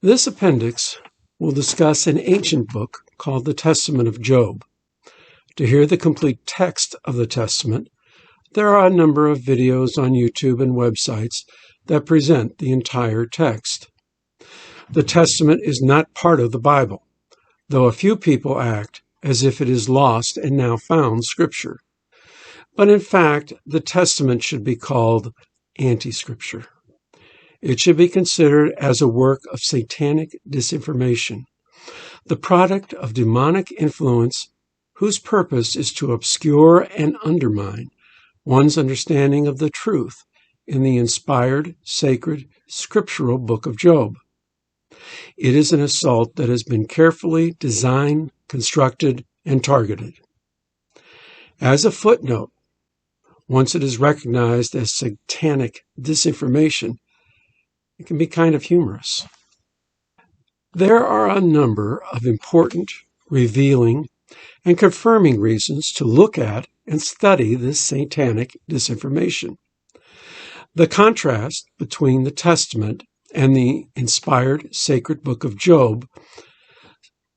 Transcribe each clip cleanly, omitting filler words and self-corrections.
This appendix will discuss an ancient book called the Testament of Job. To hear the complete text of the Testament, there are a number of videos on YouTube and websites that present the entire text. The Testament is not part of the Bible, though a few people act as if it is lost and now found Scripture. But in fact, the Testament should be called anti-Scripture. It should be considered as a work of satanic disinformation, the product of demonic influence whose purpose is to obscure and undermine one's understanding of the truth in the inspired, sacred, scriptural book of Job. It is an assault that has been carefully designed, constructed, and targeted. As a footnote, once it is recognized as satanic disinformation, it can be kind of humorous. There are a number of important, revealing, and confirming reasons to look at and study this satanic disinformation. The contrast between the Testament and the inspired sacred book of Job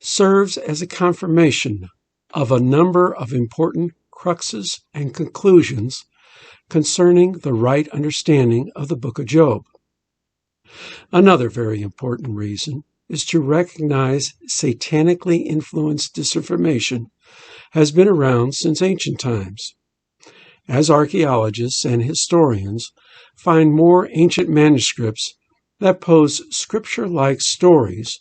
serves as a confirmation of a number of important cruxes and conclusions concerning the right understanding of the book of Job. Another very important reason is to recognize satanically influenced disinformation has been around since ancient times. As archaeologists and historians find more ancient manuscripts that pose scripture-like stories,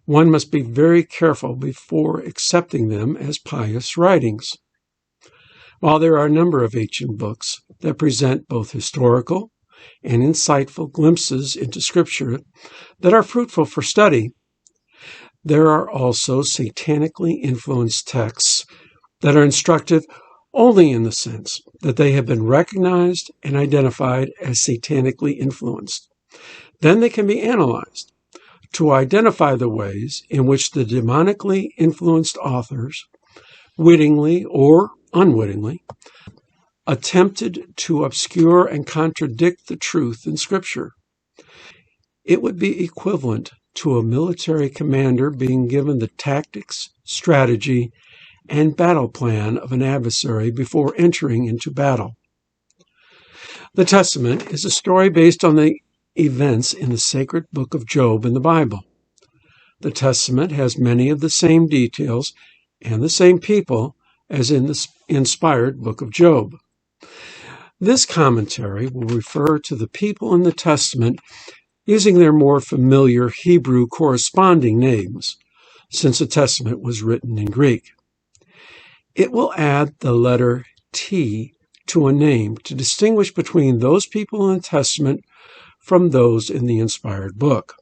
one must be very careful before accepting them as pious writings. While there are a number of ancient books that present both historical and insightful glimpses into Scripture that are fruitful for study, there are also satanically influenced texts that are instructive only in the sense that they have been recognized and identified as satanically influenced. Then they can be analyzed to identify the ways in which the demonically influenced authors, wittingly or unwittingly, attempted to obscure and contradict the truth in Scripture. It would be equivalent to a military commander being given the tactics, strategy, and battle plan of an adversary before entering into battle. The Testament is a story based on the events in the sacred book of Job in the Bible. The Testament has many of the same details and the same people as in the inspired book of Job. This commentary will refer to the people in the Testament using their more familiar Hebrew corresponding names, since the Testament was written in Greek. It will add the letter T to a name to distinguish between those people in the Testament from those in the inspired book.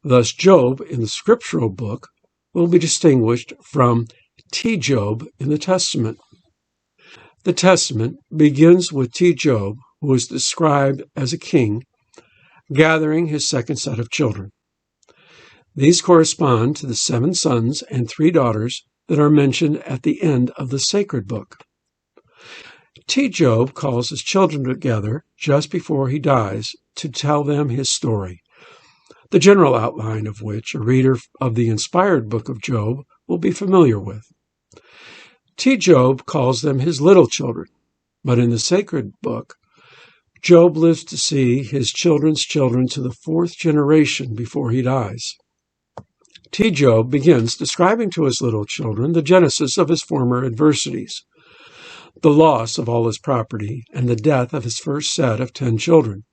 Thus, Job in the scriptural book will be distinguished from T. Job in the Testament. The Testament begins with T. Job, who is described as a king, gathering his second set of children. These correspond to the 7 sons and 3 daughters that are mentioned at the end of the sacred book. T. Job calls his children together just before he dies to tell them his story, the general outline of which a reader of the inspired book of Job will be familiar with. T. Job calls them his little children, but in the sacred book, Job lives to see his children's children to the 4th generation before he dies. T. Job begins describing to his little children the genesis of his former adversities, the loss of all his property, and the death of his first set of 10 children.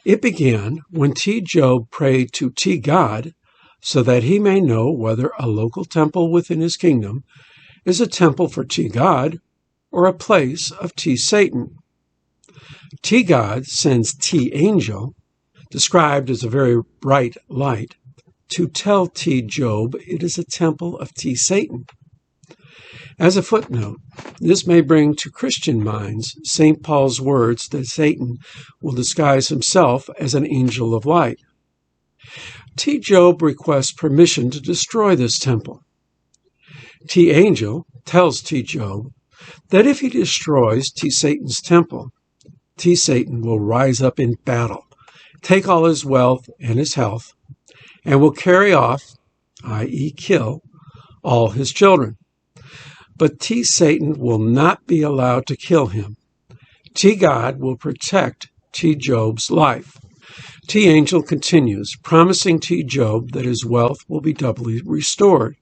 It began when T. Job prayed to T. God so that he may know whether a local temple within his kingdom is a temple for T. God or a place of T. Satan. T. God sends T. Angel, described as a very bright light, to tell T. Job it is a temple of T. Satan. As a footnote, this may bring to Christian minds St. Paul's words that Satan will disguise himself as an angel of light. T. Job requests permission to destroy this temple. T. Angel tells T. Job that if he destroys T. Satan's temple, T. Satan will rise up in battle, take all his wealth and his health, and will carry off, i.e. kill, all his children. But T. Satan will not be allowed to kill him. T. God will protect T. Job's life. T. Angel continues, promising T. Job that his wealth will be doubly restored.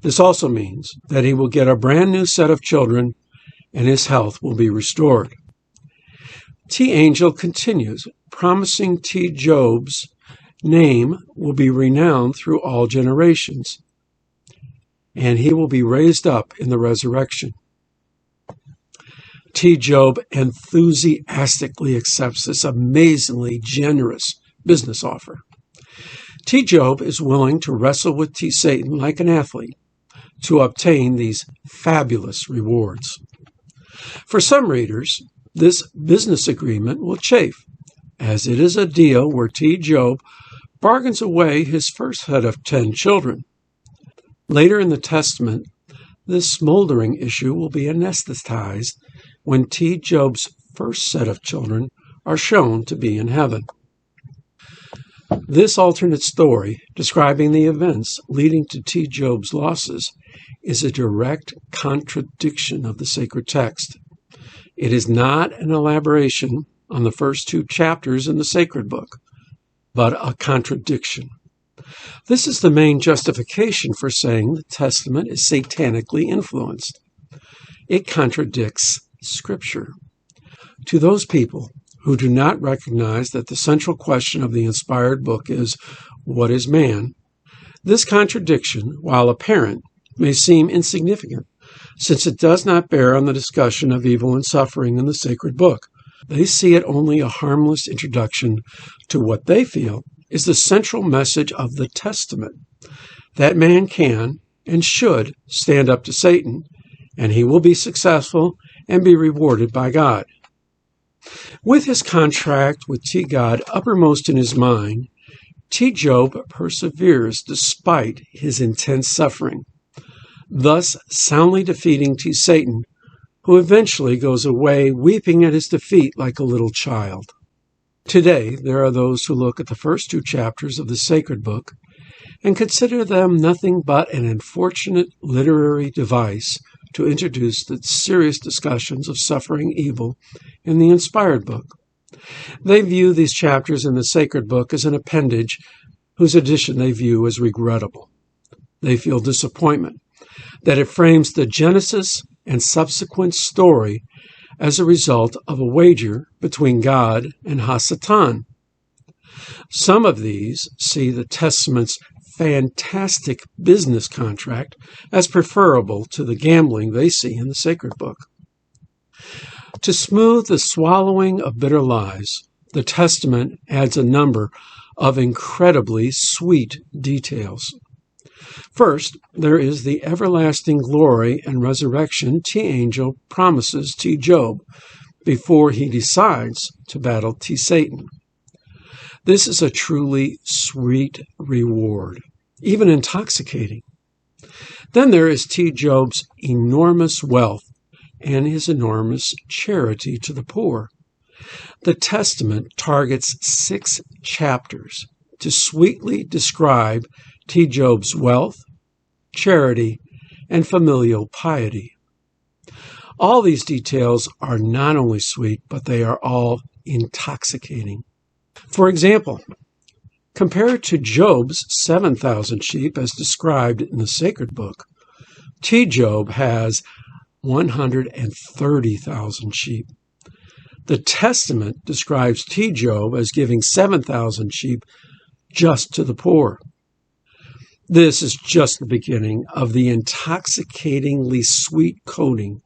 This also means that he will get a brand new set of children and his health will be restored. T. Angel continues, promising T. Job's name will be renowned through all generations, and he will be raised up in the resurrection. T. Job enthusiastically accepts this amazingly generous business offer. T. Job is willing to wrestle with T. Satan like an athlete to obtain these fabulous rewards. For some readers, this business agreement will chafe, as it is a deal where T. Job bargains away his first set of 10 children. Later in the Testament, this smoldering issue will be anesthetized when T. Job's first set of children are shown to be in heaven. This alternate story, describing the events leading to T. Job's losses, is a direct contradiction of the sacred text. It is not an elaboration on the first 2 chapters in the sacred book, but a contradiction. This is the main justification for saying the Testament is satanically influenced. It contradicts Scripture. To those people who do not recognize that the central question of the inspired book is, what is man? This contradiction, while apparent, may seem insignificant, since it does not bear on the discussion of evil and suffering in the sacred book. They see it only a harmless introduction to what they feel is the central message of the Testament, that man can and should stand up to Satan, and he will be successful and be rewarded by God. With his contract with T. God uppermost in his mind, T. Job perseveres despite his intense suffering, thus soundly defeating T. Satan, who eventually goes away weeping at his defeat like a little child. Today, there are those who look at the first 2 chapters of the sacred book and consider them nothing but an unfortunate literary device to introduce the serious discussions of suffering evil in the inspired book. They view these chapters in the sacred book as an appendage whose addition they view as regrettable. They feel disappointment that it frames the Genesis and subsequent story as a result of a wager between God and Hasatan. Some of these see the Testament's fantastic business contract as preferable to the gambling they see in the sacred book. To smooth the swallowing of bitter lies, the Testament adds a number of incredibly sweet details. First, there is the everlasting glory and resurrection T. Angel promises T. Job before he decides to battle T. Satan. This is a truly sweet reward, even intoxicating. Then there is T. Job's enormous wealth and his enormous charity to the poor. The Testament targets 6 chapters to sweetly describe T. Job's wealth, charity, and familial piety. All these details are not only sweet, but they are all intoxicating. For example, compared to Job's 7,000 sheep as described in the sacred book, T. Job has 130,000 sheep. The Testament describes T. Job as giving 7,000 sheep just to the poor. This is just the beginning of the intoxicatingly sweet coating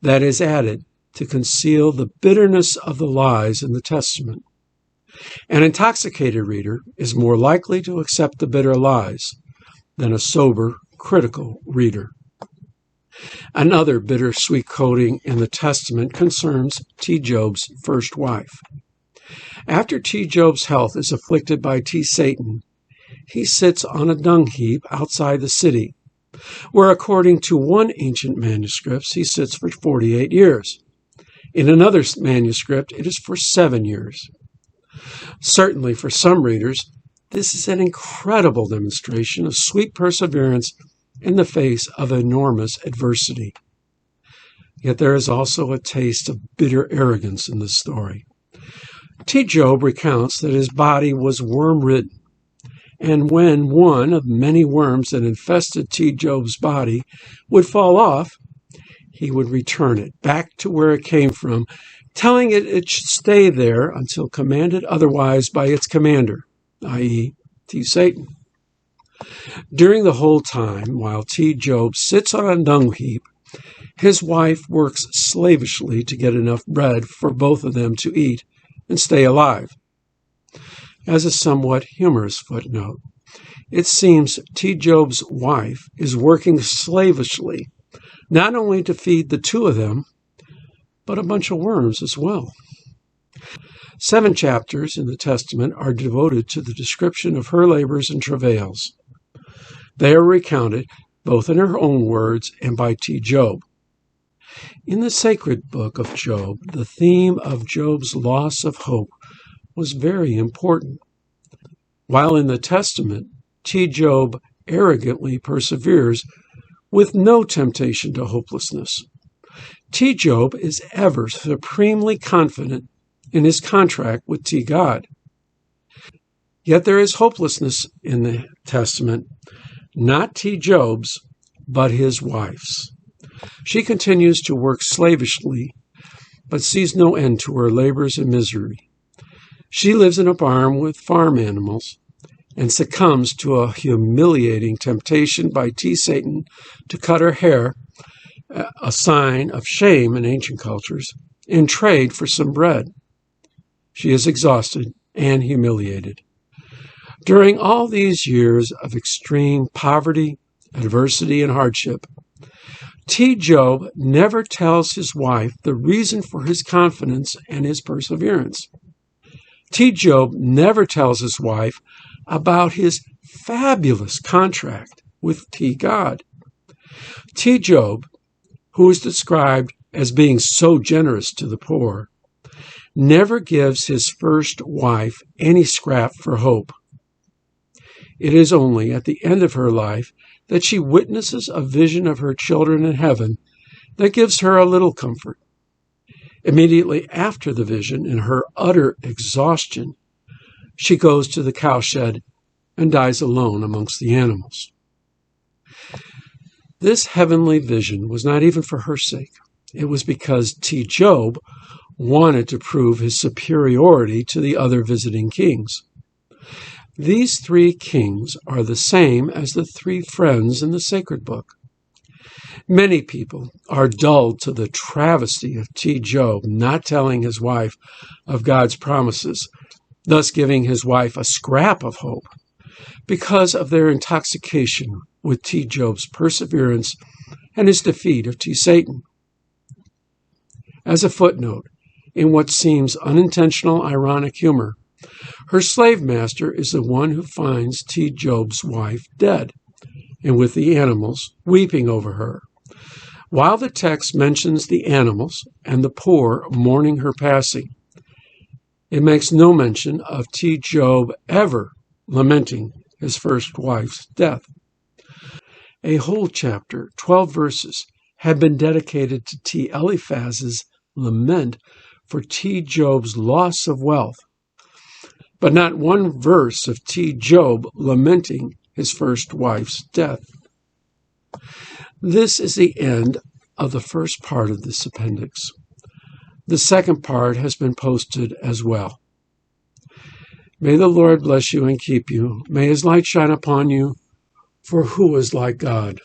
that is added to conceal the bitterness of the lies in the Testament. An intoxicated reader is more likely to accept the bitter lies than a sober, critical reader. Another bittersweet coating in the Testament concerns T. Job's first wife. After T. Job's health is afflicted by T. Satan, he sits on a dung heap outside the city, where according to one ancient manuscript, he sits for 48 years. In another manuscript, it is for 7 years. Certainly for some readers, This is an incredible demonstration of sweet perseverance in the face of enormous adversity. Yet there is also a taste of bitter arrogance in this story. T. Job recounts that his body was worm-ridden, and when one of many worms that infested T. Job's body would fall off, he would return it back to where it came from, telling it it should stay there until commanded otherwise by its commander, i.e., T. Satan. During the whole time, while T. Job sits on a dung heap, his wife works slavishly to get enough bread for both of them to eat and stay alive. As a somewhat humorous footnote, it seems T. Job's wife is working slavishly, not only to feed the two of them, but a bunch of worms as well. 7 chapters in the Testament are devoted to the description of her labors and travails. They are recounted both in her own words and by T. Job. In the sacred book of Job, the theme of Job's loss of hope was very important. While in the Testament, T. Job arrogantly perseveres with no temptation to hopelessness. T. Job is ever supremely confident in his contract with T. God. Yet there is hopelessness in the Testament, not T. Job's, but his wife's. She continues to work slavishly, but sees no end to her labors and misery. She lives in a barn with farm animals and succumbs to a humiliating temptation by T. Satan to cut her hair, a sign of shame in ancient cultures, in trade for some bread. She is exhausted and humiliated. During all these years of extreme poverty, adversity, and hardship, T. Job never tells his wife the reason for his confidence and his perseverance. T. Job never tells his wife about his fabulous contract with T. God. T. Job, who is described as being so generous to the poor, never gives his first wife any scrap for hope. It is only at the end of her life that she witnesses a vision of her children in heaven that gives her a little comfort. Immediately after the vision, in her utter exhaustion, she goes to the cowshed and dies alone amongst the animals. This heavenly vision was not even for her sake. It was because T. Job wanted to prove his superiority to the other visiting kings. These 3 kings are the same as the 3 friends in the sacred book. Many people are dulled to the travesty of T. Job not telling his wife of God's promises, thus giving his wife a scrap of hope, because of their intoxication with T. Job's perseverance and his defeat of T. Satan. As a footnote, in what seems unintentional ironic humor, her slave master is the one who finds T. Job's wife dead, and with the animals weeping over her. While the text mentions the animals and the poor mourning her passing, it makes no mention of T. Job ever lamenting his first wife's death. A whole chapter, 12 verses, had been dedicated to T. Eliphaz's lament for T. Job's loss of wealth, but not one verse of T. Job lamenting his first wife's death. This is the end of the first part of this appendix. The second part has been posted as well. May the Lord bless you and keep you. May his light shine upon you, for who is like God?